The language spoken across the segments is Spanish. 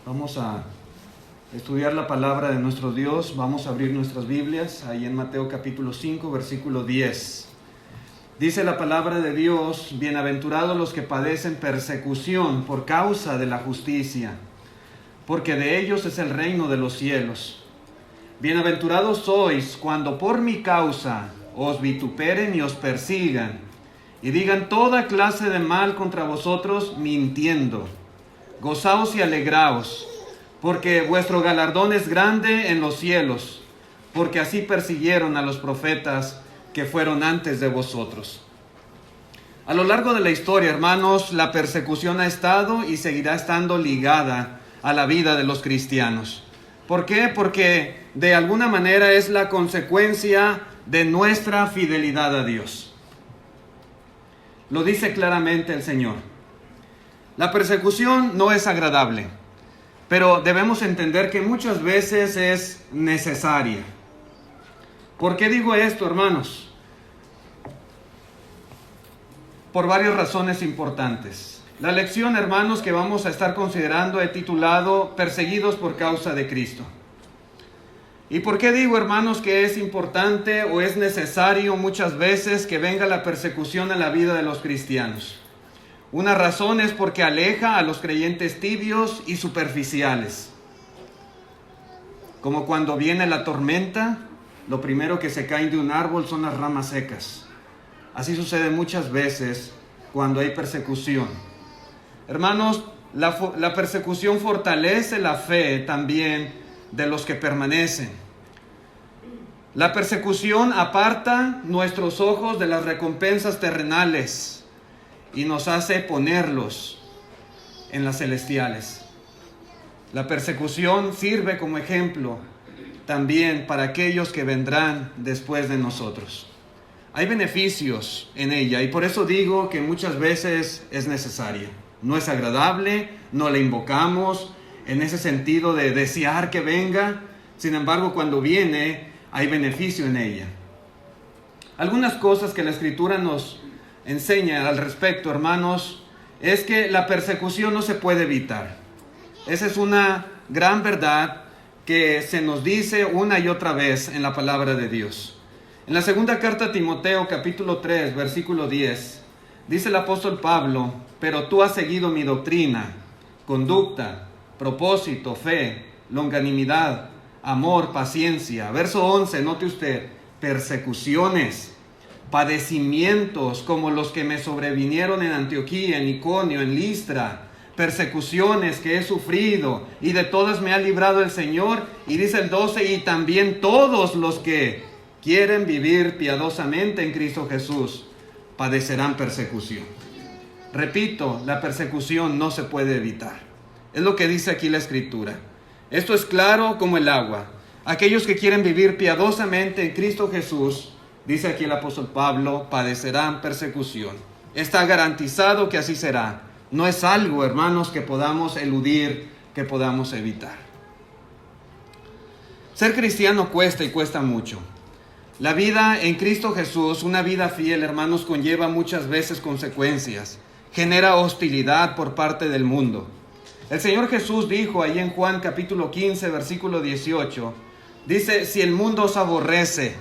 Vamos a estudiar la palabra de nuestro Dios. Vamos a abrir nuestras Biblias ahí en Mateo capítulo 5, versículo 10. Dice la palabra de Dios: bienaventurados los que padecen persecución por causa de la justicia, porque de ellos es el reino de los cielos. Bienaventurados sois cuando por mi causa os vituperen y os persigan, y digan toda clase de mal contra vosotros mintiendo. Gozaos y alegraos, porque vuestro galardón es grande en los cielos, porque así persiguieron a los profetas que fueron antes de vosotros. A lo largo de la historia, hermanos, la persecución ha estado y seguirá estando ligada a la vida de los cristianos. ¿Por qué? Porque de alguna manera es la consecuencia de nuestra fidelidad a Dios. Lo dice claramente el Señor. La persecución no es agradable, pero debemos entender que muchas veces es necesaria. ¿Por qué digo esto, hermanos? Por varias razones importantes. La lección, hermanos, que vamos a estar considerando he titulado Perseguidos por causa de Cristo. ¿Y por qué digo, hermanos, que es importante o es necesario muchas veces que venga la persecución en la vida de los cristianos? Una razón es porque aleja a los creyentes tibios y superficiales. Como cuando viene la tormenta, lo primero que se cae de un árbol son las ramas secas. Así sucede muchas veces cuando hay persecución. Hermanos, la persecución fortalece la fe también de los que permanecen. La persecución aparta nuestros ojos de las recompensas terrenales y nos hace ponerlos en las celestiales. La persecución sirve como ejemplo también para aquellos que vendrán después de nosotros. Hay beneficios en ella y por eso digo que muchas veces es necesaria. No es agradable, no la invocamos en ese sentido de desear que venga. Sin embargo, cuando viene, hay beneficio en ella. Algunas cosas que la Escritura nos enseña al respecto, hermanos, es que la persecución no se puede evitar. Esa es una gran verdad que se nos dice una y otra vez en la palabra de Dios. En la segunda carta a Timoteo, capítulo 3, versículo 10, dice el apóstol Pablo: pero tú has seguido mi doctrina, conducta, propósito, fe, longanimidad, amor, paciencia. Verso 11, note usted: persecuciones, padecimientos como los que me sobrevinieron en Antioquía, en Iconio, en Listra, persecuciones que he sufrido, y de todas me ha librado el Señor. Y dice el 12, y también todos los que quieren vivir piadosamente en Cristo Jesús padecerán persecución. Repito, la persecución no se puede evitar. Es lo que dice aquí la Escritura. Esto es claro como el agua. Aquellos que quieren vivir piadosamente en Cristo Jesús, dice aquí el apóstol Pablo, padecerán persecución. Está garantizado que así será. No es algo, hermanos, que podamos eludir, que podamos evitar. Ser cristiano cuesta y cuesta mucho. La vida en Cristo Jesús, una vida fiel, hermanos, conlleva muchas veces consecuencias. Genera hostilidad por parte del mundo. El Señor Jesús dijo ahí en Juan capítulo 15, versículo 18, dice: si el mundo os aborrece,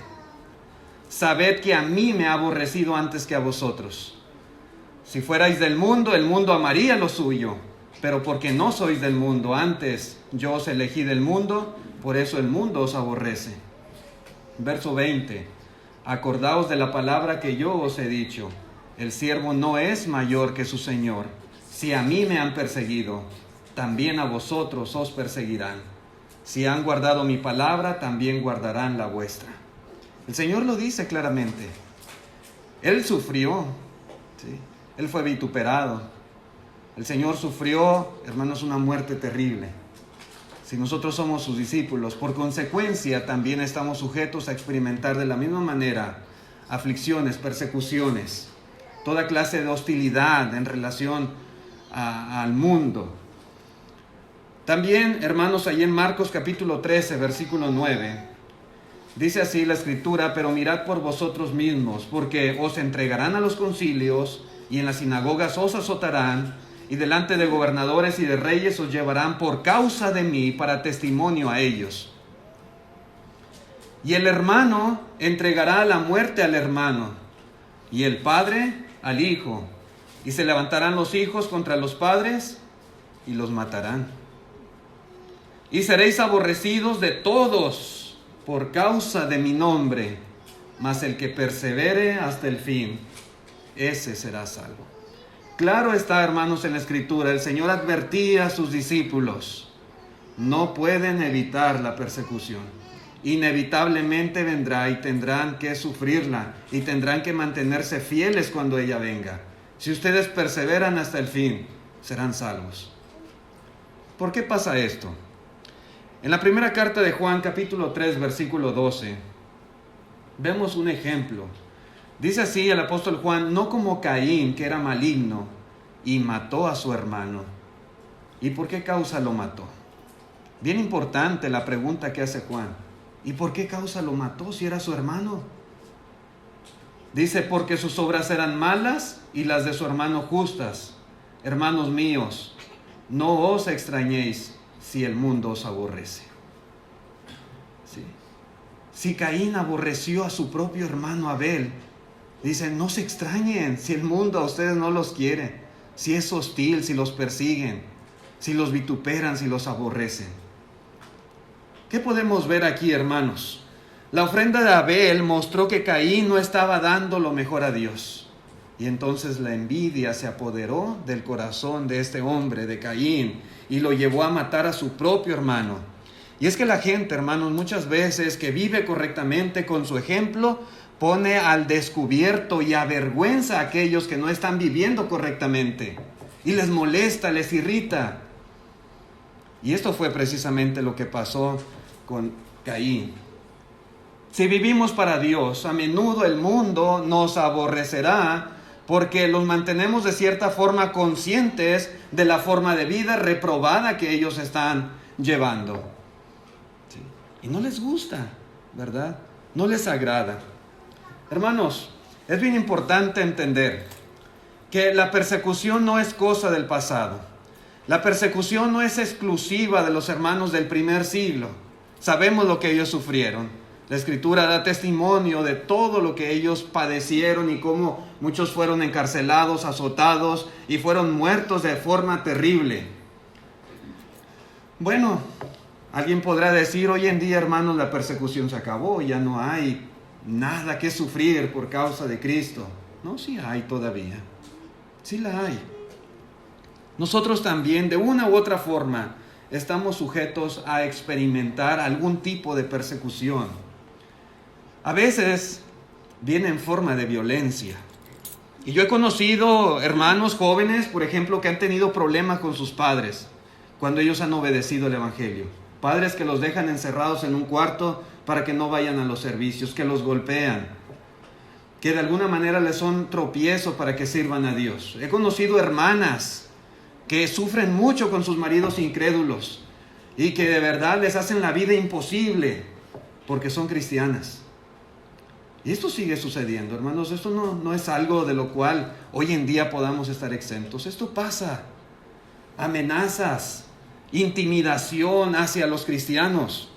sabed que a mí me ha aborrecido antes que a vosotros. Si fuerais del mundo, el mundo amaría lo suyo, pero porque no sois del mundo, antes yo os elegí del mundo, por eso el mundo os aborrece. Verso 20, acordaos de la palabra que yo os he dicho, el siervo no es mayor que su Señor. Si a mí me han perseguido, también a vosotros os perseguirán. Si han guardado mi palabra, también guardarán la vuestra. El Señor lo dice claramente. Él sufrió, ¿sí? Él fue vituperado. El Señor sufrió, hermanos, una muerte terrible. Si nosotros somos sus discípulos, por consecuencia también estamos sujetos a experimentar de la misma manera aflicciones, persecuciones, toda clase de hostilidad en relación al mundo. También, hermanos, ahí en Marcos capítulo 13, versículo 9, dice así la Escritura: pero mirad por vosotros mismos, porque os entregarán a los concilios y en las sinagogas os azotarán, y delante de gobernadores y de reyes os llevarán por causa de mí para testimonio a ellos. Y el hermano entregará a la muerte al hermano, y el padre al hijo, y se levantarán los hijos contra los padres y los matarán. Y seréis aborrecidos de todos por causa de mi nombre, mas el que persevere hasta el fin, ese será salvo. Claro está, hermanos, en la Escritura, el Señor advertía a sus discípulos, no pueden evitar la persecución. Inevitablemente vendrá y tendrán que sufrirla y tendrán que mantenerse fieles cuando ella venga. Si ustedes perseveran hasta el fin, serán salvos. ¿Por qué pasa esto? En la primera carta de Juan, capítulo 3, versículo 12, vemos un ejemplo. Dice así el apóstol Juan: no como Caín, que era maligno y mató a su hermano. ¿Y por qué causa lo mató? Bien importante la pregunta que hace Juan. ¿Y por qué causa lo mató si era su hermano? Dice: porque sus obras eran malas y las de su hermano justas. Hermanos míos, no os extrañéis si el mundo os aborrece. Sí. Si Caín aborreció a su propio hermano Abel, dice, no se extrañen si el mundo a ustedes no los quiere, si es hostil, si los persiguen, si los vituperan, si los aborrecen. ¿Qué podemos ver aquí, hermanos? La ofrenda de Abel mostró que Caín no estaba dando lo mejor a Dios. Y entonces la envidia se apoderó del corazón de este hombre, de Caín, y lo llevó a matar a su propio hermano. Y es que la gente, hermanos, muchas veces que vive correctamente con su ejemplo, pone al descubierto y avergüenza a aquellos que no están viviendo correctamente. Y les molesta, les irrita. Y esto fue precisamente lo que pasó con Caín. Si vivimos para Dios, a menudo el mundo nos aborrecerá porque los mantenemos de cierta forma conscientes de la forma de vida reprobada que ellos están llevando. Sí. Y no les gusta, ¿verdad? No les agrada. Hermanos, es bien importante entender que la persecución no es cosa del pasado. La persecución no es exclusiva de los hermanos del primer siglo. Sabemos lo que ellos sufrieron. La Escritura da testimonio de todo lo que ellos padecieron y cómo muchos fueron encarcelados, azotados y fueron muertos de forma terrible. Bueno, alguien podrá decir, hoy en día, hermanos, la persecución se acabó, ya no hay nada que sufrir por causa de Cristo. No, sí hay todavía. Sí la hay. Nosotros también, de una u otra forma, estamos sujetos a experimentar algún tipo de persecución. A veces viene en forma de violencia. Y yo he conocido hermanos jóvenes, por ejemplo, que han tenido problemas con sus padres cuando ellos han obedecido el Evangelio. Padres que los dejan encerrados en un cuarto para que no vayan a los servicios, que los golpean, que de alguna manera les son tropiezo para que sirvan a Dios. He conocido hermanas que sufren mucho con sus maridos incrédulos y que de verdad les hacen la vida imposible porque son cristianas. Y esto sigue sucediendo, hermanos. Esto no es algo de lo cual hoy en día podamos estar exentos. Esto pasa. Amenazas, intimidación hacia los cristianos.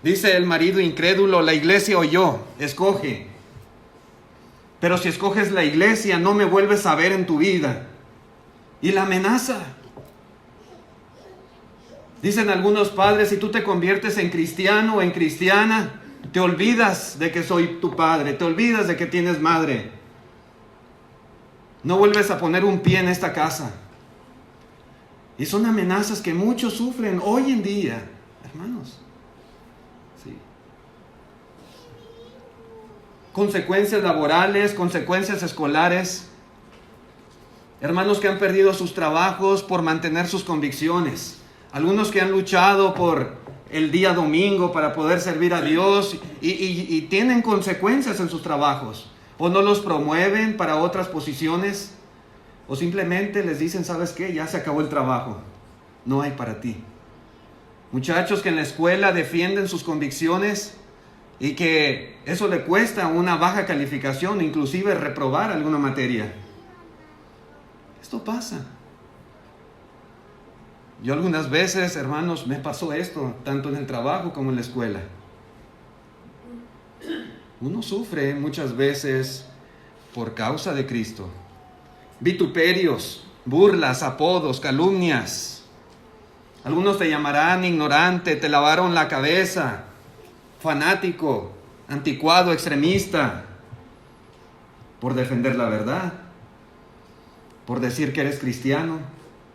Dice el marido incrédulo, la iglesia o yo, escoge. Pero si escoges la iglesia, no me vuelves a ver en tu vida. Y la amenaza. Dicen algunos padres, si tú te conviertes en cristiano o en cristiana, te olvidas de que soy tu padre, te olvidas de que tienes madre. No vuelves a poner un pie en esta casa. Y son amenazas que muchos sufren hoy en día, hermanos. Sí. Consecuencias laborales, consecuencias escolares. Hermanos que han perdido sus trabajos por mantener sus convicciones. Algunos que han luchado por el día domingo para poder servir a Dios y tienen consecuencias en sus trabajos. O no los promueven para otras posiciones. O simplemente les dicen, ¿sabes qué? Ya se acabó el trabajo. No hay para ti. Muchachos que en la escuela defienden sus convicciones y que eso le cuesta una baja calificación, inclusive reprobar alguna materia. Esto pasa. Yo algunas veces, hermanos, me pasó esto, tanto en el trabajo como en la escuela. Uno sufre muchas veces por causa de Cristo. Vituperios, burlas, apodos, calumnias. Algunos te llamarán ignorante, te lavaron la cabeza, fanático, anticuado, extremista, por defender la verdad, por decir que eres cristiano,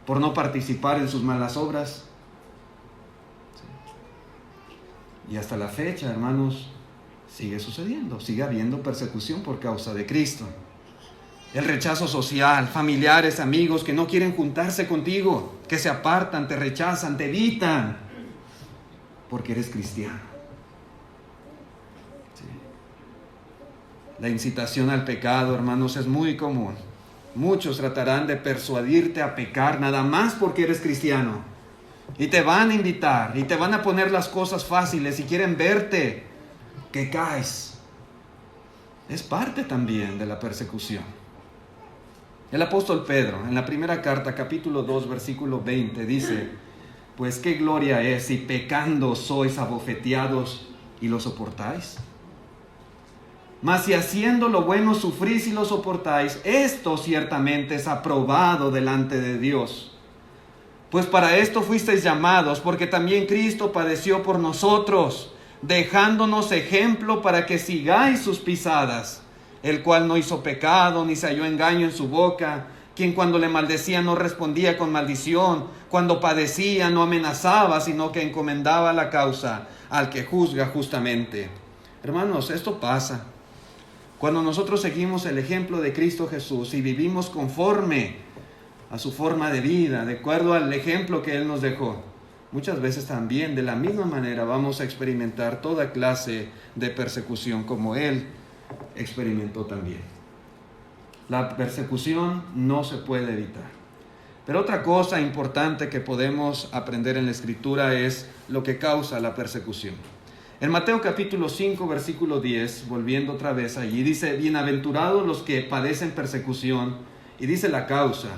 por no participar en sus malas obras. Y hasta la fecha, hermanos, sigue sucediendo, sigue habiendo persecución por causa de Cristo. El rechazo social, familiares, amigos que no quieren juntarse contigo, que se apartan, te rechazan, te evitan, porque eres cristiano. Sí. La incitación al pecado, hermanos, es muy común. Muchos tratarán de persuadirte a pecar nada más porque eres cristiano. Y te van a invitar, y te van a poner las cosas fáciles, y quieren verte que caes. Es parte también de la persecución. El apóstol Pedro, en la primera carta, capítulo 2, versículo 20, dice: pues qué gloria es si pecando sois abofeteados y lo soportáis. Mas si haciendo lo bueno sufrís y lo soportáis, esto ciertamente es aprobado delante de Dios. Pues para esto fuisteis llamados, porque también Cristo padeció por nosotros, dejándonos ejemplo para que sigáis sus pisadas, el cual no hizo pecado, ni se halló engaño en su boca, quien cuando le maldecía no respondía con maldición, cuando padecía no amenazaba, sino que encomendaba la causa al que juzga justamente. Hermanos, esto pasa cuando nosotros seguimos el ejemplo de Cristo Jesús y vivimos conforme a su forma de vida, de acuerdo al ejemplo que Él nos dejó. Muchas veces también de la misma manera vamos a experimentar toda clase de persecución como Él experimentó también. La persecución no se puede evitar. Pero otra cosa importante que podemos aprender en la Escritura es lo que causa la persecución. En Mateo capítulo 5, versículo 10, volviendo otra vez allí, dice: bienaventurados los que padecen persecución, y dice la causa,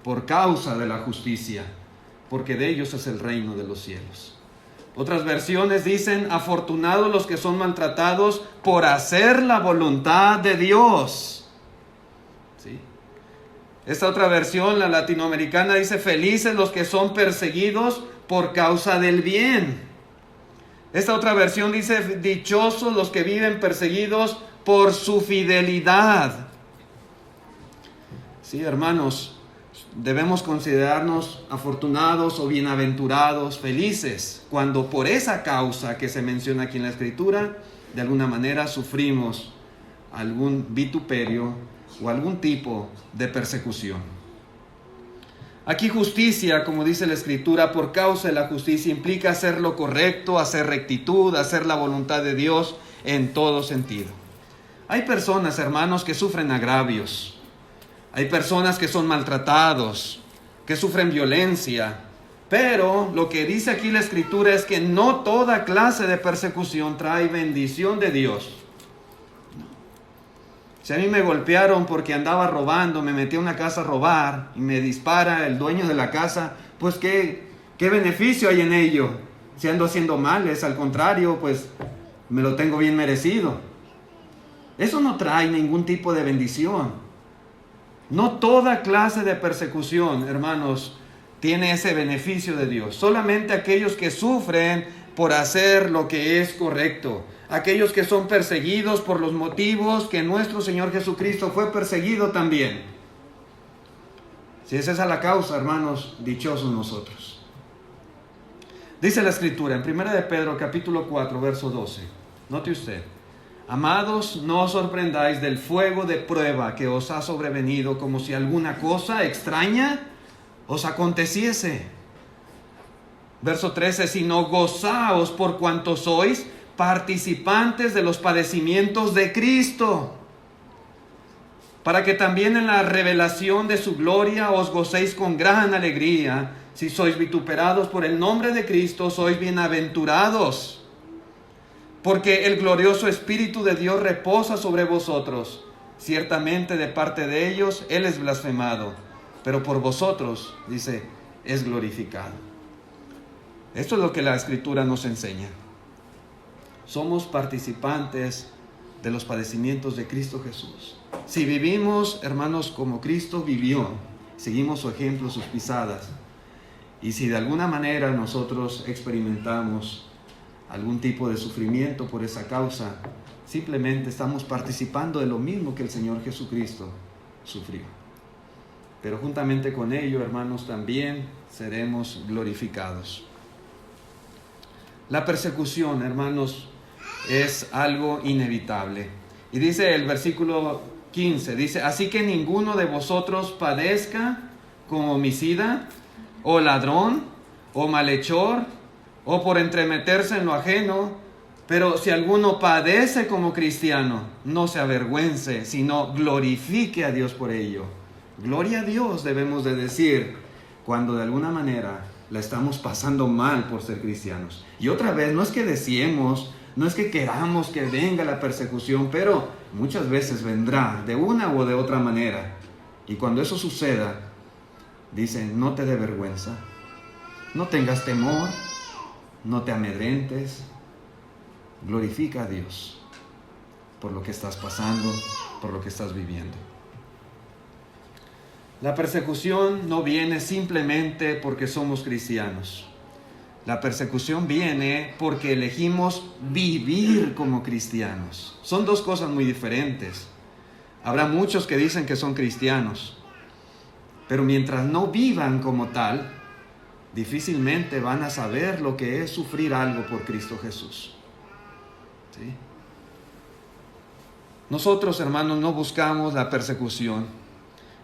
por causa de la justicia, porque de ellos es el reino de los cielos. Otras versiones dicen: afortunados los que son maltratados por hacer la voluntad de Dios. ¿Sí? Esta otra versión, la latinoamericana, dice: felices los que son perseguidos por causa del bien. Esta otra versión dice: dichosos los que viven perseguidos por su fidelidad. Sí, hermanos, debemos considerarnos afortunados o bienaventurados, felices, cuando por esa causa que se menciona aquí en la Escritura, de alguna manera sufrimos algún vituperio o algún tipo de persecución. Aquí justicia, como dice la Escritura, por causa de la justicia, implica hacer lo correcto, hacer rectitud, hacer la voluntad de Dios en todo sentido. Hay personas, hermanos, que sufren agravios. Hay personas que son maltratados, que sufren violencia. Pero lo que dice aquí la Escritura es que no toda clase de persecución trae bendición de Dios. Si a mí me golpearon porque andaba robando, me metí a una casa a robar y me dispara el dueño de la casa, pues ¿qué beneficio hay en ello? Si ando haciendo males, al contrario, pues me lo tengo bien merecido. Eso no trae ningún tipo de bendición. No toda clase de persecución, hermanos, tiene ese beneficio de Dios. Solamente aquellos que sufren por hacer lo que es correcto. Aquellos que son perseguidos por los motivos que nuestro Señor Jesucristo fue perseguido también. Si es esa la causa, hermanos, dichosos nosotros. Dice la Escritura en 1 de Pedro capítulo 4, verso 12. Note usted: amados, no os sorprendáis del fuego de prueba que os ha sobrevenido como si alguna cosa extraña os aconteciese. Verso 13, sino gozaos por cuanto sois participantes de los padecimientos de Cristo, para que también en la revelación de su gloria os gocéis con gran alegría. Si sois vituperados por el nombre de Cristo, sois bienaventurados, porque el glorioso Espíritu de Dios reposa sobre vosotros. Ciertamente de parte de ellos Él es blasfemado, pero por vosotros, dice, es glorificado. Esto es lo que la Escritura nos enseña. Somos participantes de los padecimientos de Cristo Jesús. Si vivimos, hermanos, como Cristo vivió, seguimos su ejemplo, sus pisadas, y si de alguna manera nosotros experimentamos algún tipo de sufrimiento por esa causa, simplemente estamos participando de lo mismo que el Señor Jesucristo sufrió. Pero juntamente con ello, hermanos, también seremos glorificados. La persecución, hermanos, es algo inevitable. Y dice el versículo 15, dice: así que ninguno de vosotros padezca como homicida, o ladrón, o malhechor, o por entremeterse en lo ajeno. Pero si alguno padece como cristiano, no se avergüence, sino glorifique a Dios por ello. Gloria a Dios, debemos de decir, cuando de alguna manera la estamos pasando mal por ser cristianos. Y otra vez, no es que deseemos, no es que queramos que venga la persecución, pero muchas veces vendrá de una o de otra manera. Y cuando eso suceda, dice: no te dé vergüenza, no tengas temor, no te amedrentes, glorifica a Dios por lo que estás pasando, por lo que estás viviendo. La persecución no viene simplemente porque somos cristianos. La persecución viene porque elegimos vivir como cristianos. Son dos cosas muy diferentes. Habrá muchos que dicen que son cristianos, pero mientras no vivan como tal, difícilmente van a saber lo que es sufrir algo por Cristo Jesús. ¿Sí? Nosotros, hermanos, no buscamos la persecución,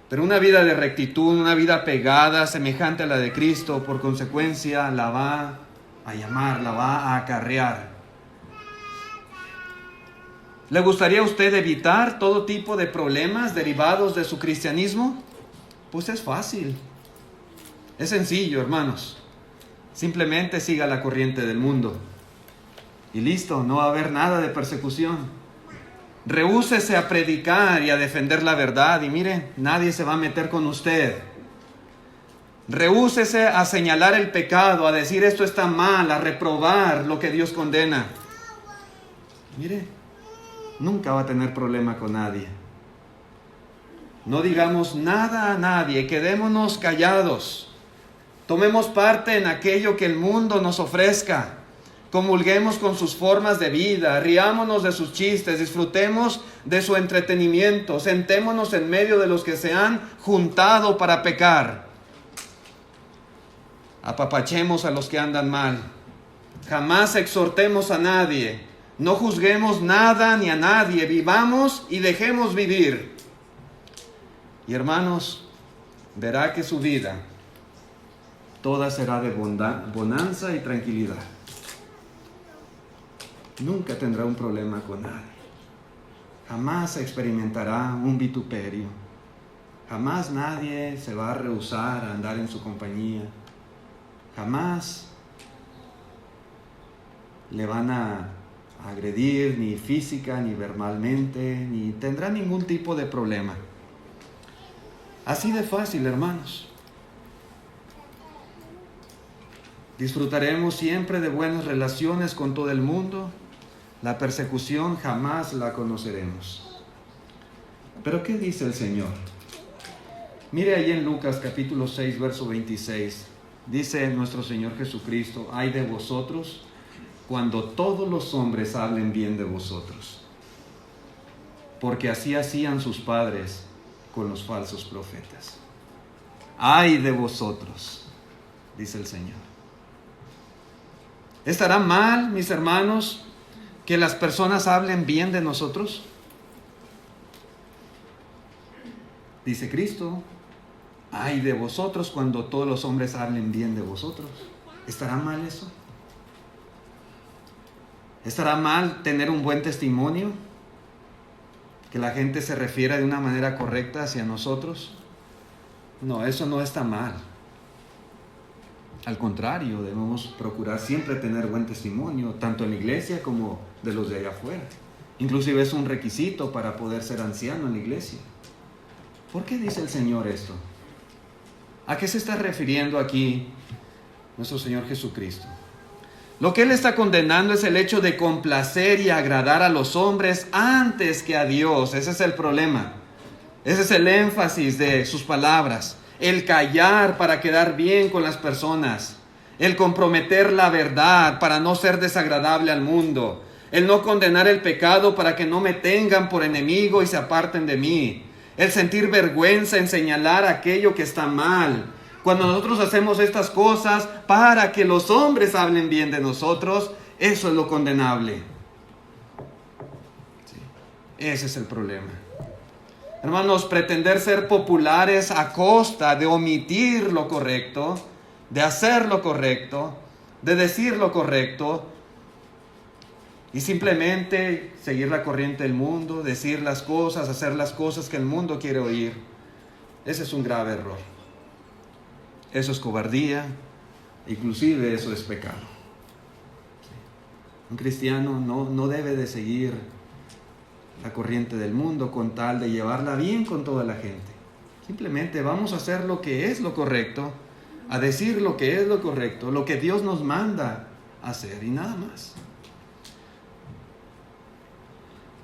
pero una vida de rectitud, una vida pegada, semejante a la de Cristo, por consecuencia, la va a llamar, la va a acarrear. ¿Le gustaría a usted evitar todo tipo de problemas derivados de su cristianismo? Pues es fácil. Es sencillo, hermanos. Simplemente siga la corriente del mundo. Y listo, no va a haber nada de persecución. Rehúsese a predicar y a defender la verdad, y mire, nadie se va a meter con usted. Rehúsese a señalar el pecado, a decir esto está mal, a reprobar lo que Dios condena. Mire, nunca va a tener problema con nadie. No digamos nada a nadie, quedémonos callados. Tomemos parte en aquello que el mundo nos ofrezca. Comulguemos con sus formas de vida, riámonos de sus chistes, disfrutemos de su entretenimiento, sentémonos en medio de los que se han juntado para pecar. Apapachemos a los que andan mal. Jamás exhortemos a nadie. No juzguemos nada ni a nadie. Vivamos y dejemos vivir. Y hermanos, verá que su vida toda será de bonanza y tranquilidad. Nunca tendrá un problema con nadie. Jamás experimentará un vituperio. Jamás nadie se va a rehusar a andar en su compañía. Jamás le van a agredir ni física ni verbalmente, ni tendrá ningún tipo de problema. Así de fácil, hermanos. Disfrutaremos siempre de buenas relaciones con todo el mundo. La persecución jamás la conoceremos. ¿Pero qué dice el Señor? Mire ahí en Lucas capítulo 6, verso 26. Dice nuestro Señor Jesucristo: ay de vosotros cuando todos los hombres hablen bien de vosotros, porque así hacían sus padres con los falsos profetas. Ay de vosotros, dice el Señor. ¿Estará mal, mis hermanos, que las personas hablen bien de nosotros? Dice Cristo: ay de vosotros cuando todos los hombres hablen bien de vosotros. ¿Estará mal eso? ¿Estará mal tener un buen testimonio? ¿Que la gente se refiera de una manera correcta hacia nosotros? No, eso no está mal. Al contrario, debemos procurar siempre tener buen testimonio, tanto en la iglesia como de los de allá afuera. Inclusive es un requisito para poder ser anciano en la iglesia. ¿Por qué dice el Señor esto? ¿A qué se está refiriendo aquí nuestro Señor Jesucristo? Lo que Él está condenando es el hecho de complacer y agradar a los hombres antes que a Dios. Ese es el problema. Ese es el énfasis de sus palabras. El callar para quedar bien con las personas. El comprometer la verdad para no ser desagradable al mundo. El no condenar el pecado para que no me tengan por enemigo y se aparten de mí. El sentir vergüenza en señalar aquello que está mal. Cuando nosotros hacemos estas cosas para que los hombres hablen bien de nosotros, eso es lo condenable. Sí, ese es el problema. Hermanos, pretender ser populares a costa de omitir lo correcto, de hacer lo correcto, de decir lo correcto, y simplemente seguir la corriente del mundo, decir las cosas, hacer las cosas que el mundo quiere oír. Ese es un grave error. Eso es cobardía, inclusive eso es pecado. Un cristiano no debe de seguir la corriente del mundo con tal de llevarla bien con toda la gente. Simplemente vamos a hacer lo que es lo correcto, a decir lo que es lo correcto, lo que Dios nos manda hacer y nada más.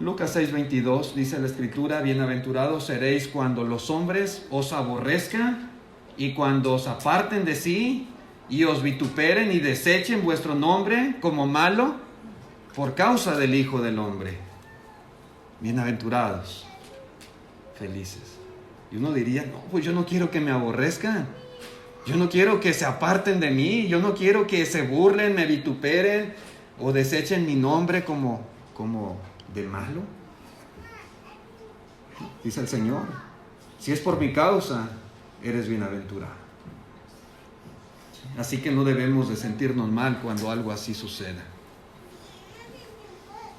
Lucas 6:22 dice la Escritura: bienaventurados seréis cuando los hombres os aborrezcan y cuando os aparten de sí y os vituperen y desechen vuestro nombre como malo por causa del Hijo del Hombre. Bienaventurados, felices. Y uno diría: no, pues yo no quiero que me aborrezcan, yo no quiero que se aparten de mí, yo no quiero que se burlen, me vituperen o desechen mi nombre como del malo. Dice el Señor: si es por mi causa, eres bienaventurado. Así que no debemos de sentirnos mal cuando algo así suceda.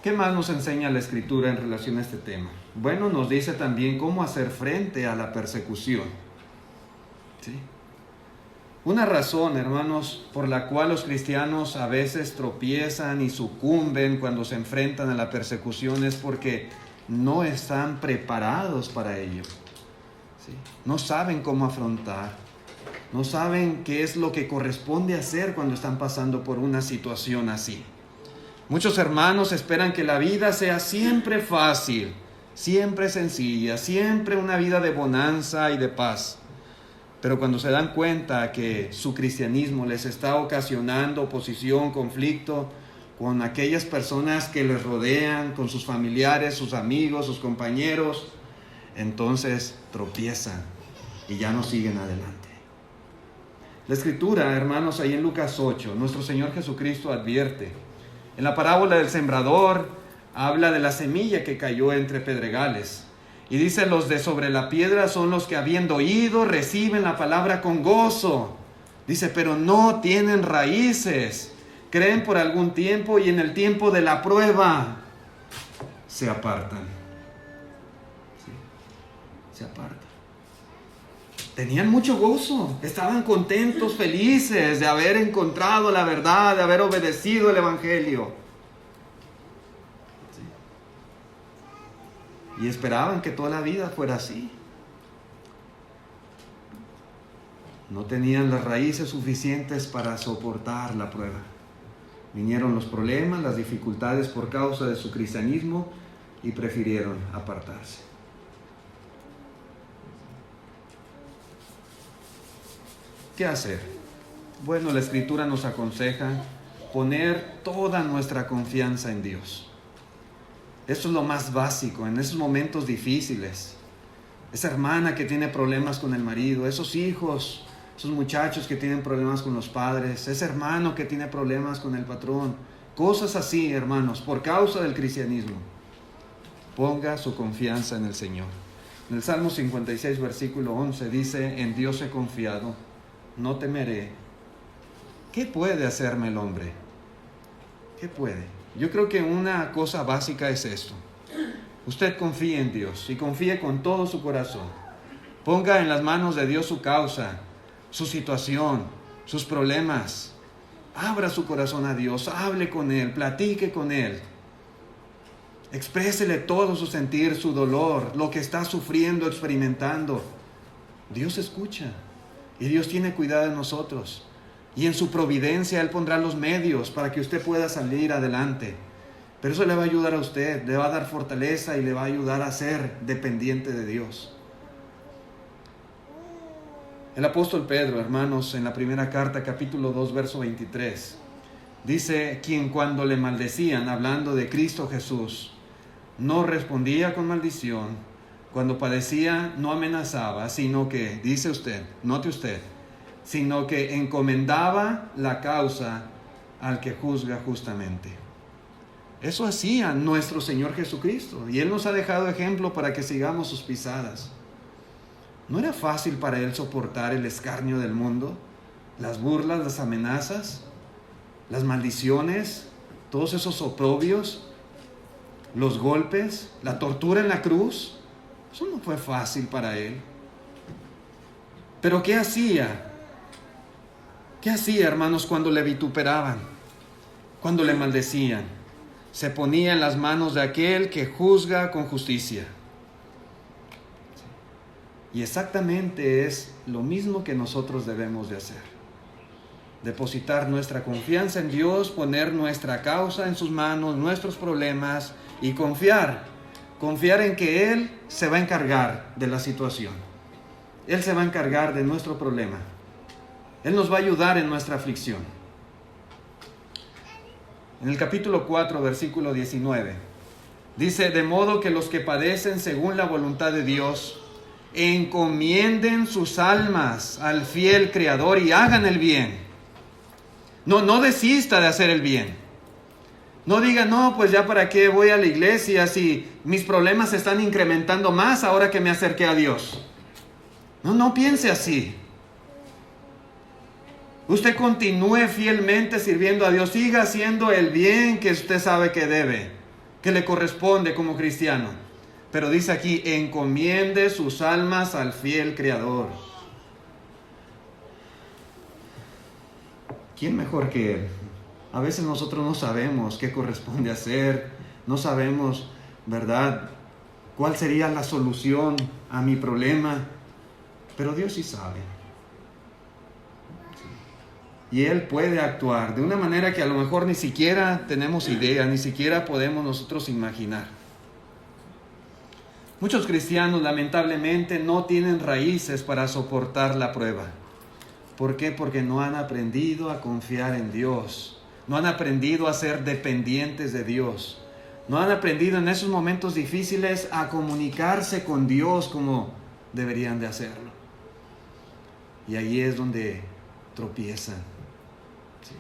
¿Qué más nos enseña la Escritura en relación a este tema? Bueno, nos dice también cómo hacer frente a la persecución. ¿Sí? Una razón, hermanos, por la cual los cristianos a veces tropiezan y sucumben cuando se enfrentan a la persecución es porque no están preparados para ello. ¿Sí? No saben cómo afrontar, no saben qué es lo que corresponde hacer cuando están pasando por una situación así. Muchos hermanos esperan que la vida sea siempre fácil, siempre sencilla, siempre una vida de bonanza y de paz. Pero cuando se dan cuenta que su cristianismo les está ocasionando oposición, conflicto con aquellas personas que les rodean, con sus familiares, sus amigos, sus compañeros, entonces tropiezan y ya no siguen adelante. La Escritura, hermanos, ahí en Lucas 8, nuestro Señor Jesucristo advierte. En la parábola del sembrador habla de la semilla que cayó entre pedregales. Y dice: los de sobre la piedra son los que, habiendo oído, reciben la palabra con gozo. Dice: pero no tienen raíces. Creen por algún tiempo y en el tiempo de la prueba se apartan. ¿Sí? Se apartan. Tenían mucho gozo, estaban contentos, felices de haber encontrado la verdad, de haber obedecido el Evangelio. ¿Sí? Y esperaban que toda la vida fuera así. No tenían las raíces suficientes para soportar la prueba. Vinieron los problemas, las dificultades por causa de su cristianismo y prefirieron apartarse. ¿Qué hacer? Bueno, la Escritura nos aconseja poner toda nuestra confianza en Dios. Eso es lo más básico en esos momentos difíciles. Esa hermana que tiene problemas con el marido, esos hijos, esos muchachos que tienen problemas con los padres, ese hermano que tiene problemas con el patrón, cosas así, hermanos, por causa del cristianismo. Ponga su confianza en el Señor. En el Salmo 56, versículo 11 dice: en Dios he confiado, no temeré. ¿Qué puede hacerme el hombre? ¿Qué puede? Yo creo que una cosa básica es esto. Usted confíe en Dios y confíe con todo su corazón. Ponga en las manos de Dios su causa, su situación, sus problemas. Abra su corazón a Dios, hable con Él, platique con Él. Exprésele todo su sentir, su dolor, lo que está sufriendo, experimentando. Dios escucha. Y Dios tiene cuidado de nosotros. Y en su providencia Él pondrá los medios para que usted pueda salir adelante. Pero eso le va a ayudar a usted, le va a dar fortaleza y le va a ayudar a ser dependiente de Dios. El apóstol Pedro, hermanos, en la primera carta, capítulo 2, verso 23, dice: quien cuando le maldecían, hablando de Cristo Jesús, no respondía con maldición, cuando padecía no amenazaba, sino que, dice usted, note usted, sino que encomendaba la causa al que juzga justamente. Eso hacía nuestro Señor Jesucristo, y Él nos ha dejado ejemplo para que sigamos sus pisadas. ¿No era fácil para Él soportar el escarnio del mundo, las burlas, las amenazas, las maldiciones, todos esos oprobios, los golpes, la tortura en la cruz? Eso no fue fácil para Él. Pero ¿qué hacía? ¿Qué hacía, hermanos, cuando le vituperaban? Cuando le maldecían. Se ponía en las manos de aquel que juzga con justicia. Y exactamente es lo mismo que nosotros debemos de hacer. Depositar nuestra confianza en Dios, poner nuestra causa en sus manos, nuestros problemas, y confiar en que Él se va a encargar de la situación. Él se va a encargar de nuestro problema. Él nos va a ayudar en nuestra aflicción. En el capítulo 4, versículo 19, dice: de modo que los que padecen según la voluntad de Dios, encomienden sus almas al fiel Creador y hagan el bien. No desista de hacer el bien. No diga: no, pues ya para qué voy a la iglesia si mis problemas se están incrementando más ahora que me acerqué a Dios. No piense así. Usted continúe fielmente sirviendo a Dios, siga haciendo el bien que usted sabe que debe, que le corresponde como cristiano. Pero dice aquí: encomiende sus almas al fiel Creador. ¿Quién mejor que Él? A veces nosotros no sabemos qué corresponde hacer, no sabemos, ¿verdad?, cuál sería la solución a mi problema, pero Dios sí sabe. Y Él puede actuar de una manera que a lo mejor ni siquiera tenemos idea, ni siquiera podemos nosotros imaginar. Muchos cristianos lamentablemente no tienen raíces para soportar la prueba. ¿Por qué? Porque no han aprendido a confiar en Dios. No han aprendido a ser dependientes de Dios. No han aprendido en esos momentos difíciles a comunicarse con Dios como deberían de hacerlo. Y ahí es donde tropiezan. Sí,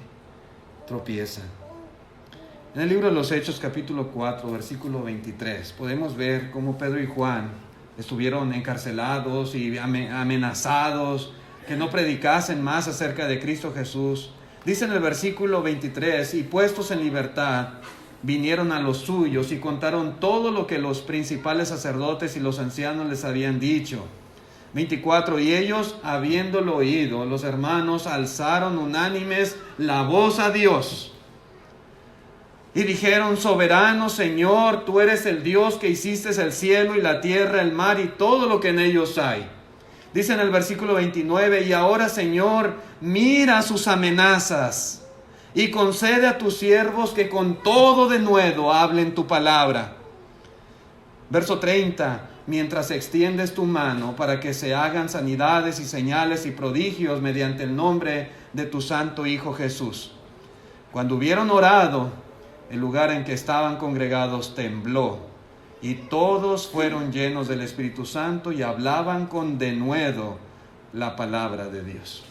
tropiezan. En el libro de los Hechos, capítulo 4, versículo 23, podemos ver cómo Pedro y Juan estuvieron encarcelados y amenazados, que no predicasen más acerca de Cristo Jesús. Dice en el versículo 23: y puestos en libertad, vinieron a los suyos y contaron todo lo que los principales sacerdotes y los ancianos les habían dicho. 24, y ellos, habiéndolo oído, los hermanos alzaron unánimes la voz a Dios. Y dijeron: soberano Señor, tú eres el Dios que hiciste el cielo y la tierra, el mar y todo lo que en ellos hay. Dice en el versículo 29, y ahora, Señor, mira sus amenazas y concede a tus siervos que con todo denuedo hablen tu palabra. Verso 30, mientras extiendes tu mano para que se hagan sanidades y señales y prodigios mediante el nombre de tu santo Hijo Jesús. Cuando hubieron orado, el lugar en que estaban congregados tembló, y todos fueron llenos del Espíritu Santo y hablaban con denuedo la palabra de Dios.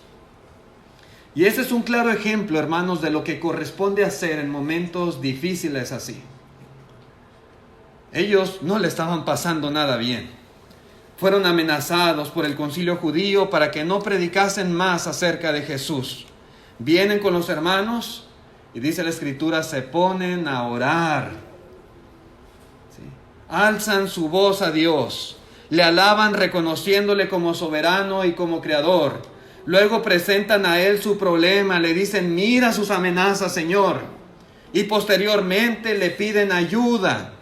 Y ese es un claro ejemplo, hermanos, de lo que corresponde hacer en momentos difíciles así. Ellos no le estaban pasando nada bien. Fueron amenazados por el concilio judío para que no predicasen más acerca de Jesús. Vienen con los hermanos y dice la Escritura, se ponen a orar. ¿Sí? Alzan su voz a Dios, le alaban reconociéndole como soberano y como creador. Luego presentan a Él su problema, le dicen, mira sus amenazas, Señor. Y posteriormente le piden ayuda.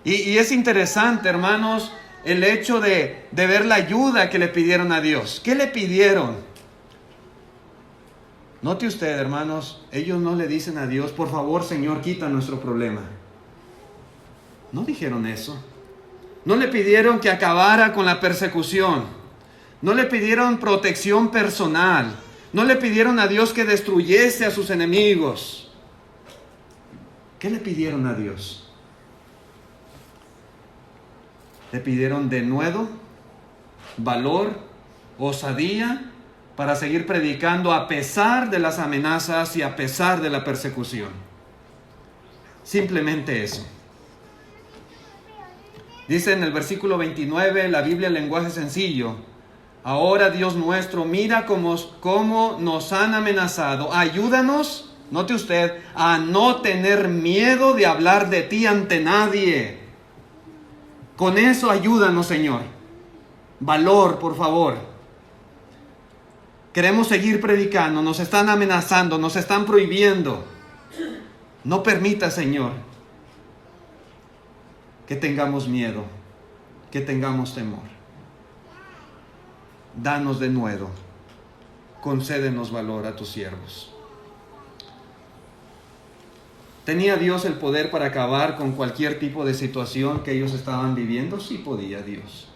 Y es interesante, hermanos, el hecho de ver la ayuda que le pidieron a Dios. ¿Qué le pidieron? Note usted, hermanos, ellos no le dicen a Dios, por favor, Señor, quita nuestro problema. No dijeron eso. No le pidieron que acabara con la persecución. No le pidieron protección personal. No le pidieron a Dios que destruyese a sus enemigos. ¿Qué le pidieron a Dios? Le pidieron denuedo, valor, osadía para seguir predicando a pesar de las amenazas y a pesar de la persecución. Simplemente eso. Dice en el versículo 29, la Biblia en lenguaje sencillo: ahora, Dios nuestro, mira cómo nos han amenazado. Ayúdanos, note usted, a no tener miedo de hablar de ti ante nadie. Con eso ayúdanos, Señor. Valor, por favor. Queremos seguir predicando, nos están amenazando, nos están prohibiendo. No permita, Señor, que tengamos miedo, que tengamos temor. Danos de nuevo, concédenos valor a tus siervos. ¿Tenía Dios el poder para acabar con cualquier tipo de situación que ellos estaban viviendo? Sí podía Dios.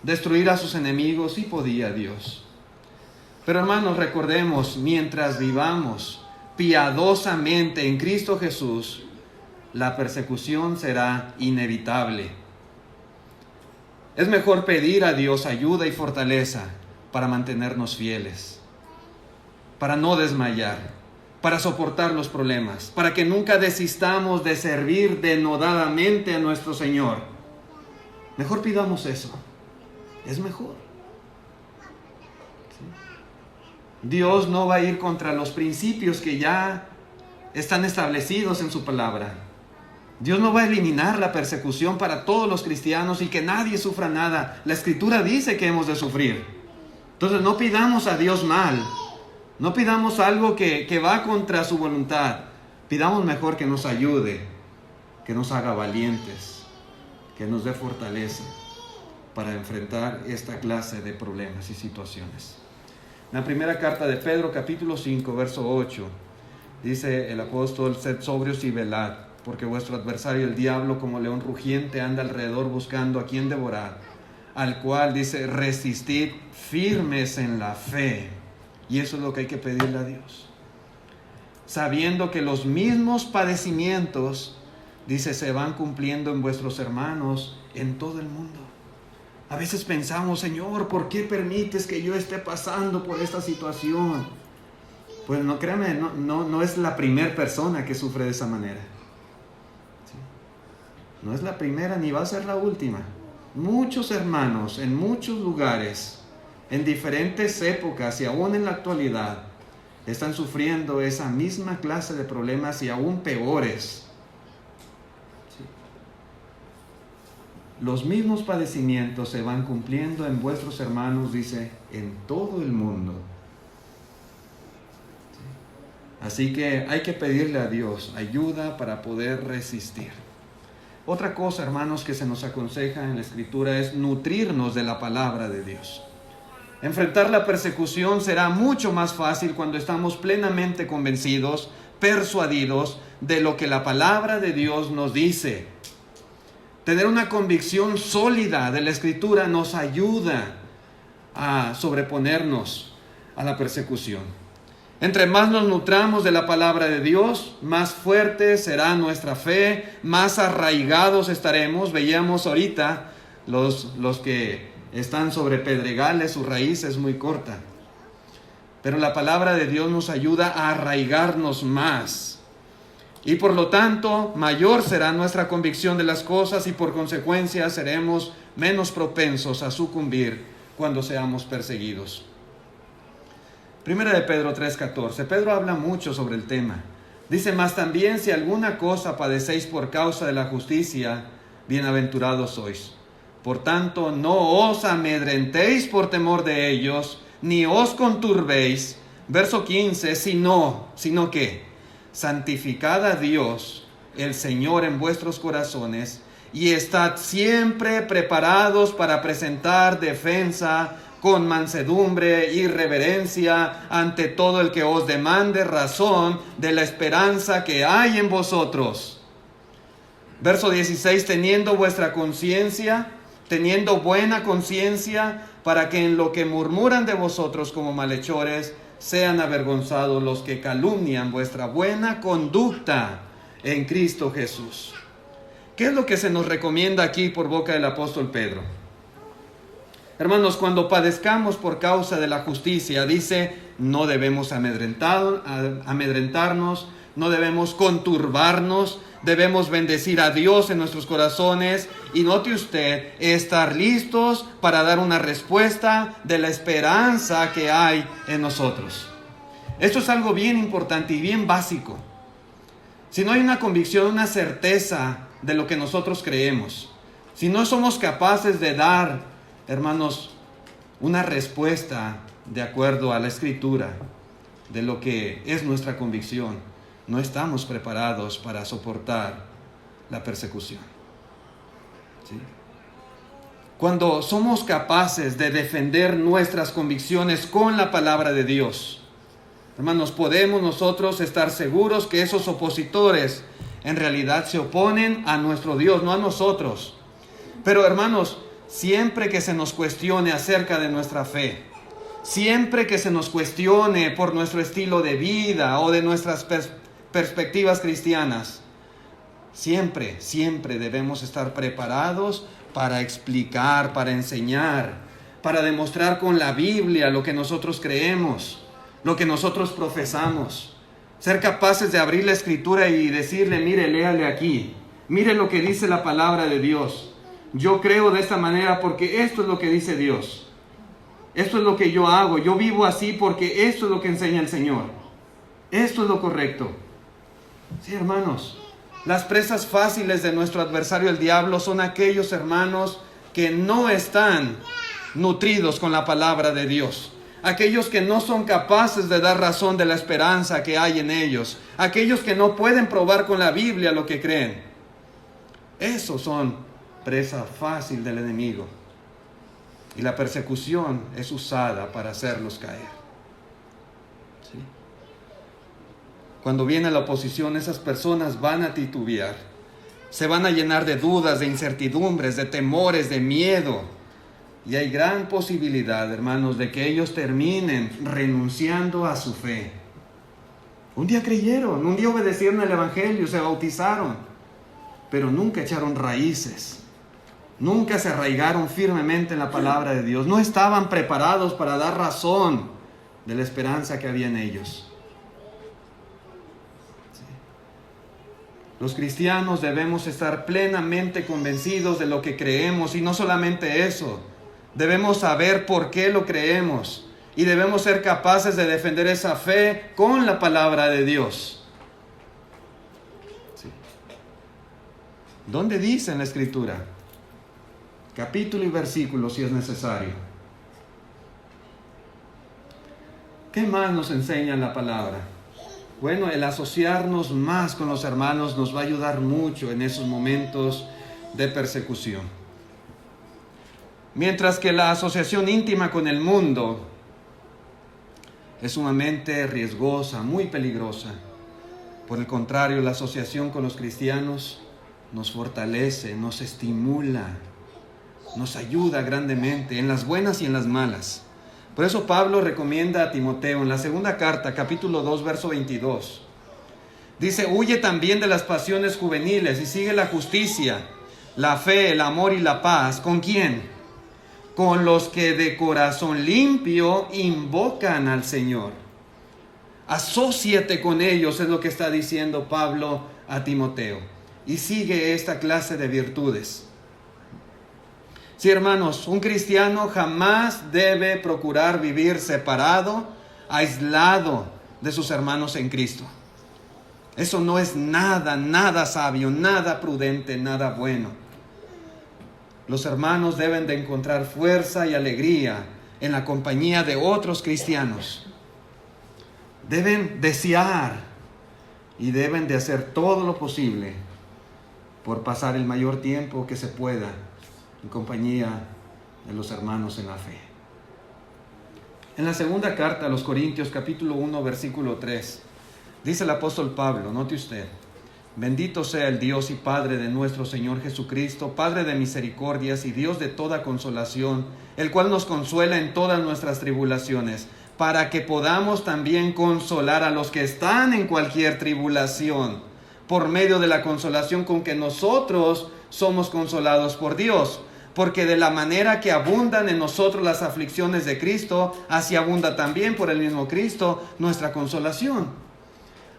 ¿Destruir a sus enemigos? Sí podía Dios. Pero hermanos, recordemos, mientras vivamos piadosamente en Cristo Jesús, la persecución será inevitable. Es mejor pedir a Dios ayuda y fortaleza para mantenernos fieles, para no desmayar, para soportar los problemas, para que nunca desistamos de servir denodadamente a nuestro Señor. Mejor pidamos eso. Es mejor. ¿Sí? Dios no va a ir contra los principios que ya están establecidos en su palabra. Dios no va a eliminar la persecución para todos los cristianos y que nadie sufra nada. La Escritura dice que hemos de sufrir. Entonces no pidamos a Dios mal. No pidamos algo que va contra su voluntad. Pidamos mejor que nos ayude, que nos haga valientes, que nos dé fortaleza para enfrentar esta clase de problemas y situaciones. En la primera carta de Pedro, capítulo 5, verso 8, dice el apóstol: sed sobrios y velad, porque vuestro adversario el diablo, como león rugiente, anda alrededor buscando a quien devorar, al cual dice: resistid firmes en la fe. Y eso es lo que hay que pedirle a Dios, sabiendo que los mismos padecimientos, dice, se van cumpliendo en vuestros hermanos en todo el mundo. A veces pensamos: Señor, ¿por qué permites que yo esté pasando por esta situación? Pues no, créame, no es la primera persona que sufre de esa manera. ¿Sí? No es la primera ni va a ser la última. Muchos hermanos en muchos lugares, en diferentes épocas y aún en la actualidad, están sufriendo esa misma clase de problemas y aún peores. ¿Sí? Los mismos padecimientos se van cumpliendo en vuestros hermanos, dice, en todo el mundo. ¿Sí? Así que hay que pedirle a Dios ayuda para poder resistir. Otra cosa, hermanos, que se nos aconseja en la Escritura es nutrirnos de la palabra de Dios. Enfrentar la persecución será mucho más fácil cuando estamos plenamente convencidos, persuadidos de lo que la palabra de Dios nos dice. Tener una convicción sólida de la Escritura nos ayuda a sobreponernos a la persecución. Entre más nos nutramos de la palabra de Dios, más fuerte será nuestra fe, más arraigados estaremos. Veíamos ahorita los que están sobre pedregales, su raíz es muy corta. Pero la palabra de Dios nos ayuda a arraigarnos más. Y por lo tanto, mayor será nuestra convicción de las cosas y por consecuencia seremos menos propensos a sucumbir cuando seamos perseguidos. Primera de Pedro 3:14. Pedro habla mucho sobre el tema. Dice: mas también si alguna cosa padecéis por causa de la justicia, bienaventurados sois. Por tanto, no os amedrentéis por temor de ellos, ni os conturbéis. Verso 15, sino que santificad a Dios, el Señor, en vuestros corazones, y estad siempre preparados para presentar defensa con mansedumbre y reverencia ante todo el que os demande razón de la esperanza que hay en vosotros. Verso 16, teniendo vuestra conciencia, teniendo buena conciencia, para que en lo que murmuran de vosotros como malhechores, sean avergonzados los que calumnian vuestra buena conducta en Cristo Jesús. ¿Qué es lo que se nos recomienda aquí por boca del apóstol Pedro? Hermanos, cuando padezcamos por causa de la justicia, dice, no debemos amedrentarnos, no debemos conturbarnos, debemos bendecir a Dios en nuestros corazones y note usted, estar listos para dar una respuesta de la esperanza que hay en nosotros. Esto es algo bien importante y bien básico. Si no hay una convicción, una certeza de lo que nosotros creemos, si no somos capaces de dar, hermanos, una respuesta de acuerdo a la Escritura de lo que es nuestra convicción, no estamos preparados para soportar la persecución. ¿Sí? Cuando somos capaces de defender nuestras convicciones con la palabra de Dios, hermanos, podemos nosotros estar seguros que esos opositores en realidad se oponen a nuestro Dios, no a nosotros. Pero hermanos, siempre que se nos cuestione acerca de nuestra fe, siempre que se nos cuestione por nuestro estilo de vida o de nuestras perspectivas cristianas, siempre debemos estar preparados para explicar, para enseñar, para demostrar con la Biblia lo que nosotros creemos, lo que nosotros profesamos. Ser capaces de abrir la Escritura y decirle, mire, léale aquí, mire lo que dice la palabra de Dios. Yo creo de esta manera porque esto es lo que dice Dios. Esto es lo que yo hago. Yo vivo así porque esto es lo que enseña el Señor. Esto es lo correcto. Sí, hermanos, las presas fáciles de nuestro adversario el diablo son aquellos hermanos que no están nutridos con la palabra de Dios. Aquellos que no son capaces de dar razón de la esperanza que hay en ellos. Aquellos que no pueden probar con la Biblia lo que creen. Esos son presa fácil del enemigo. Y la persecución es usada para hacerlos caer. ¿Sí? Cuando viene la oposición, esas personas van a titubear. Se van a llenar de dudas, de incertidumbres, de temores, de miedo. Y hay gran posibilidad, hermanos, de que ellos terminen renunciando a su fe. Un día creyeron, un día obedecieron el Evangelio, se bautizaron, pero nunca echaron raíces. Nunca se arraigaron firmemente en la palabra de Dios. No estaban preparados para dar razón de la esperanza que había en ellos. Sí. Los cristianos debemos estar plenamente convencidos de lo que creemos y no solamente eso. Debemos saber por qué lo creemos y debemos ser capaces de defender esa fe con la palabra de Dios. Sí. ¿Dónde dice en la Escritura? Capítulo y versículo si es necesario. ¿Qué más nos enseña la palabra? Bueno, el asociarnos más con los hermanos nos va a ayudar mucho en esos momentos de persecución. Mientras que la asociación íntima con el mundo es sumamente riesgosa, muy peligrosa. Por el contrario, la asociación con los cristianos nos fortalece, nos estimula, nos ayuda grandemente en las buenas y en las malas. Por eso Pablo recomienda a Timoteo en la segunda carta, capítulo 2, verso 22. Dice, huye también de las pasiones juveniles y sigue la justicia, la fe, el amor y la paz. ¿Con quién? Con los que de corazón limpio invocan al Señor. Asóciate con ellos, es lo que está diciendo Pablo a Timoteo. Y sigue esta clase de virtudes. Sí, hermanos, un cristiano jamás debe procurar vivir separado, aislado de sus hermanos en Cristo. Eso no es nada sabio, nada prudente, nada bueno. Los hermanos deben de encontrar fuerza y alegría en la compañía de otros cristianos. Deben desear y deben de hacer todo lo posible por pasar el mayor tiempo que se pueda en compañía de los hermanos en la fe. En la segunda carta a los Corintios, capítulo 1, versículo 3, dice el apóstol Pablo, note usted: bendito sea el Dios y Padre de nuestro Señor Jesucristo, Padre de misericordias y Dios de toda consolación, el cual nos consuela en todas nuestras tribulaciones, para que podamos también consolar a los que están en cualquier tribulación, por medio de la consolación con que nosotros somos consolados por Dios. Porque de la manera que abundan en nosotros las aflicciones de Cristo, así abunda también por el mismo Cristo nuestra consolación.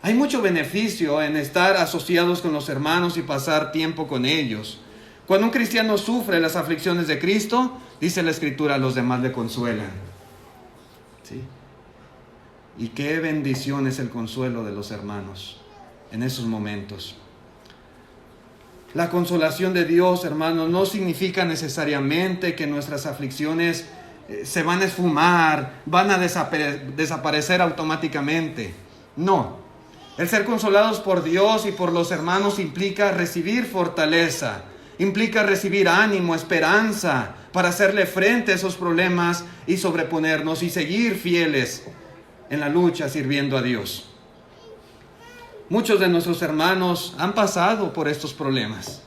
Hay mucho beneficio en estar asociados con los hermanos y pasar tiempo con ellos. Cuando un cristiano sufre las aflicciones de Cristo, dice la Escritura, los demás le consuelan. ¿Sí? Y qué bendición es el consuelo de los hermanos en esos momentos. La consolación de Dios, hermanos, no significa necesariamente que nuestras aflicciones se van a esfumar, van a desaparecer automáticamente. No. El ser consolados por Dios y por los hermanos implica recibir fortaleza, implica recibir ánimo, esperanza para hacerle frente a esos problemas y sobreponernos y seguir fieles en la lucha sirviendo a Dios. Muchos de nuestros hermanos han pasado por estos problemas,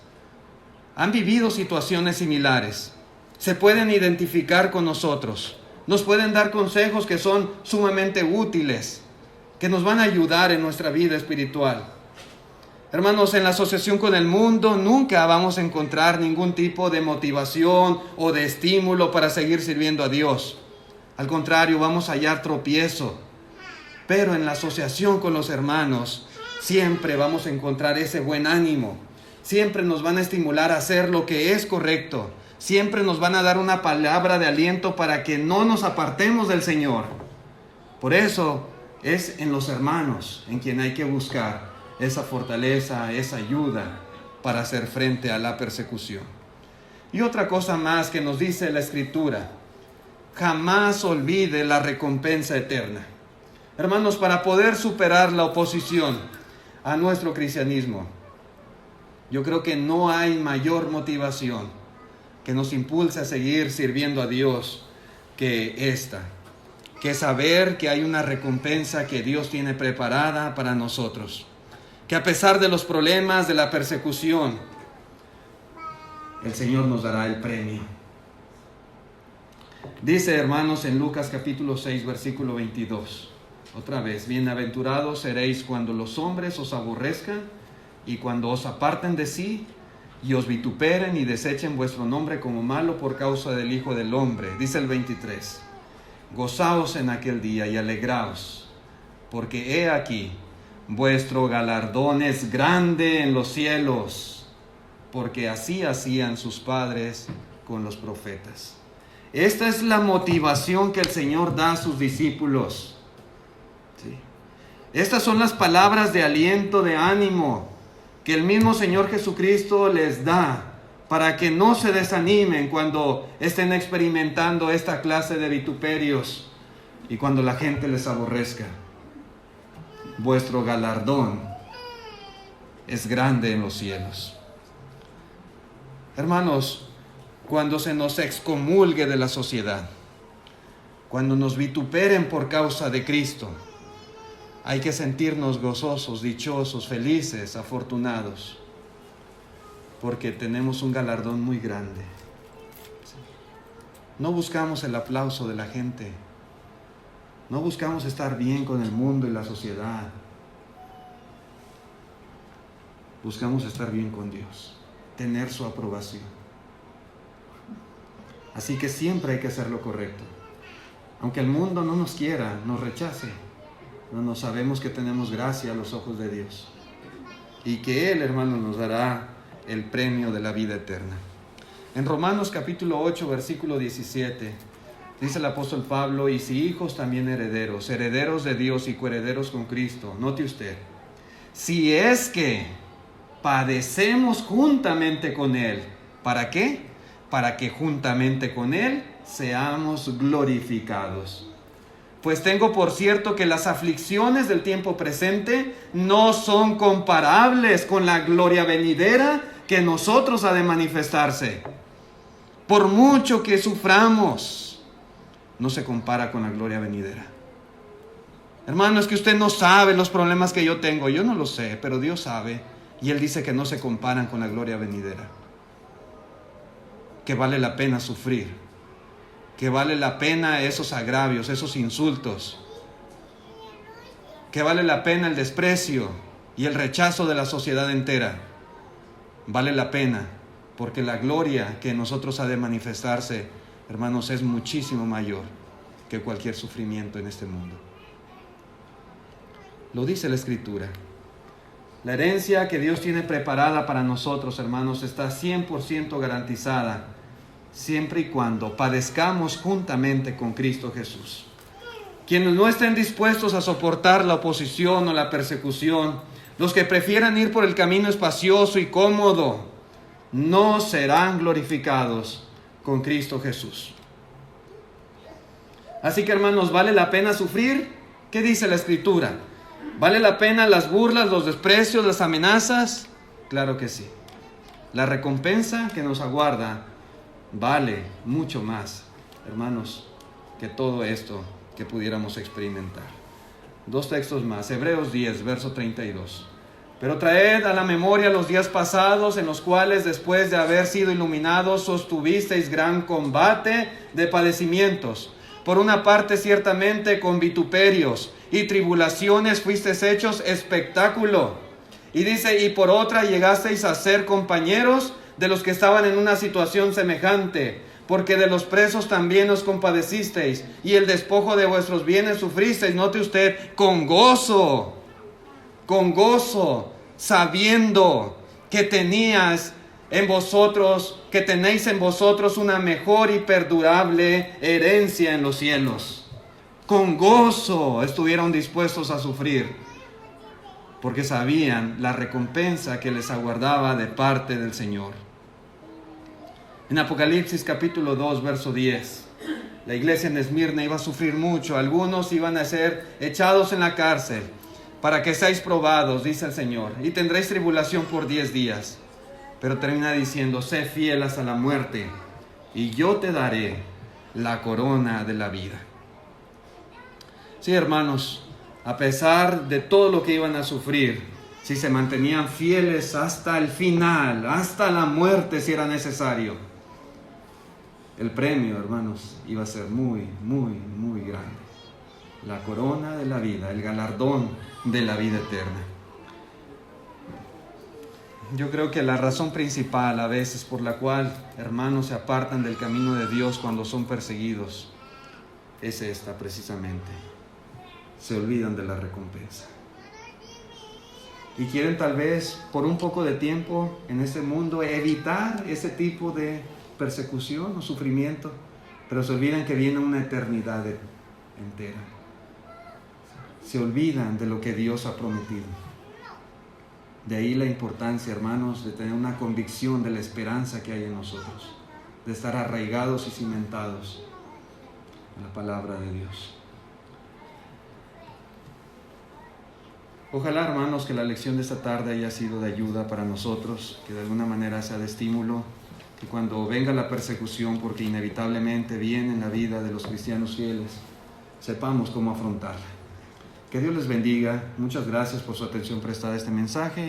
han vivido situaciones similares, se pueden identificar con nosotros, nos pueden dar consejos que son sumamente útiles, que nos van a ayudar en nuestra vida espiritual. Hermanos, en la asociación con el mundo nunca vamos a encontrar ningún tipo de motivación o de estímulo para seguir sirviendo a Dios. Al contrario, vamos a hallar tropiezo. Pero en la asociación con los hermanos siempre vamos a encontrar ese buen ánimo. Siempre nos van a estimular a hacer lo que es correcto. Siempre nos van a dar una palabra de aliento para que no nos apartemos del Señor. Por eso es en los hermanos en quien hay que buscar esa fortaleza, esa ayuda para hacer frente a la persecución. Y otra cosa más que nos dice la Escritura: jamás olvide la recompensa eterna. Hermanos, para poder superar la oposición a nuestro cristianismo, yo creo que no hay mayor motivación que nos impulse a seguir sirviendo a Dios que esta, que saber que hay una recompensa que Dios tiene preparada para nosotros, que a pesar de los problemas, de la persecución, el Señor nos dará el premio. Dice, hermanos, en Lucas capítulo 6, versículo 22, otra vez: bienaventurados seréis cuando los hombres os aborrezcan y cuando os aparten de sí y os vituperen y desechen vuestro nombre como malo por causa del Hijo del Hombre. Dice el 23: gozaos en aquel día y alegraos, porque he aquí, vuestro galardón es grande en los cielos, porque así hacían sus padres con los profetas. Esta es la motivación que el Señor da a sus discípulos. ¿Sí? Estas son las palabras de aliento, de ánimo, que el mismo Señor Jesucristo les da para que no se desanimen cuando estén experimentando esta clase de vituperios y cuando la gente les aborrezca. Vuestro galardón es grande en los cielos. Hermanos, cuando se nos excomulgue de la sociedad, cuando nos vituperen por causa de Cristo, hay que sentirnos gozosos, dichosos, felices, afortunados, porque tenemos un galardón muy grande. No buscamos el aplauso de la gente, no buscamos estar bien con el mundo y la sociedad, buscamos estar bien con Dios, tener su aprobación. Así que siempre hay que hacer lo correcto. Aunque el mundo no nos quiera, nos rechace, no sabemos que tenemos gracia a los ojos de Dios y que Él, hermano, nos dará el premio de la vida eterna. En Romanos capítulo 8, versículo 17, dice el apóstol Pablo: y si hijos, también herederos, herederos de Dios y coherederos con Cristo. Note usted: si es que padecemos juntamente con Él. ¿Para qué? Para que juntamente con Él seamos glorificados. Pues tengo por cierto que las aflicciones del tiempo presente no son comparables con la gloria venidera que en nosotros ha de manifestarse, por mucho que suframos, no se compara con la gloria venidera. Hermano, es que usted no sabe los problemas que yo tengo. Yo no lo sé, pero Dios sabe. Y Él dice que no se comparan con la gloria venidera. Que vale la pena sufrir. Que vale la pena esos agravios, esos insultos. Que vale la pena el desprecio y el rechazo de la sociedad entera. Vale la pena, porque la gloria que en nosotros ha de manifestarse, hermanos, es muchísimo mayor que cualquier sufrimiento en este mundo. Lo dice la Escritura. La herencia que Dios tiene preparada para nosotros, hermanos, está 100% garantizada, siempre y cuando padezcamos juntamente con Cristo Jesús. Quienes no estén dispuestos a soportar la oposición o la persecución, los que prefieran ir por el camino espacioso y cómodo, no serán glorificados con Cristo Jesús. Así que, hermanos, ¿vale la pena sufrir? ¿Qué dice la Escritura? ¿Vale la pena las burlas, los desprecios, las amenazas? Claro que sí. La recompensa que nos aguarda vale mucho más, hermanos, que todo esto que pudiéramos experimentar. 2 textos más. Hebreos 10, verso 32. Pero traed a la memoria los días pasados, en los cuales, después de haber sido iluminados, sostuvisteis gran combate de padecimientos. Por una parte, ciertamente, con vituperios y tribulaciones fuisteis hechos espectáculo. Y dice, y por otra llegasteis a ser compañeros de los que estaban en una situación semejante, porque de los presos también os compadecisteis, y el despojo de vuestros bienes sufristeis, note usted, con gozo, sabiendo que tenéis en vosotros una mejor y perdurable herencia en los cielos. Con gozo estuvieron dispuestos a sufrir, porque sabían la recompensa que les aguardaba de parte del Señor. En Apocalipsis capítulo 2, verso 10, la iglesia en Esmirna iba a sufrir mucho. Algunos iban a ser echados en la cárcel para que seáis probados, dice el Señor, y tendréis tribulación por 10 días. Pero termina diciendo, sé fiel hasta la muerte, y yo te daré la corona de la vida. Sí, hermanos, a pesar de todo lo que iban a sufrir, si se mantenían fieles hasta el final, hasta la muerte si era necesario, el premio, hermanos, iba a ser muy, muy, muy grande. La corona de la vida, el galardón de la vida eterna. Yo creo que la razón principal a veces por la cual hermanos se apartan del camino de Dios cuando son perseguidos es esta precisamente. Se olvidan de la recompensa. Y quieren tal vez por un poco de tiempo en este mundo evitar ese tipo de persecución o sufrimiento, pero se olvidan que viene una eternidad entera. Se olvidan de lo que Dios ha prometido. De ahí la importancia, hermanos, de tener una convicción de la esperanza que hay en nosotros, de estar arraigados y cimentados en la palabra de Dios. Ojalá, hermanos, que la lección de esta tarde haya sido de ayuda para nosotros, que de alguna manera sea de estímulo, que cuando venga la persecución, porque inevitablemente viene en la vida de los cristianos fieles, sepamos cómo afrontarla. Que Dios les bendiga. Muchas gracias por su atención prestada a este mensaje.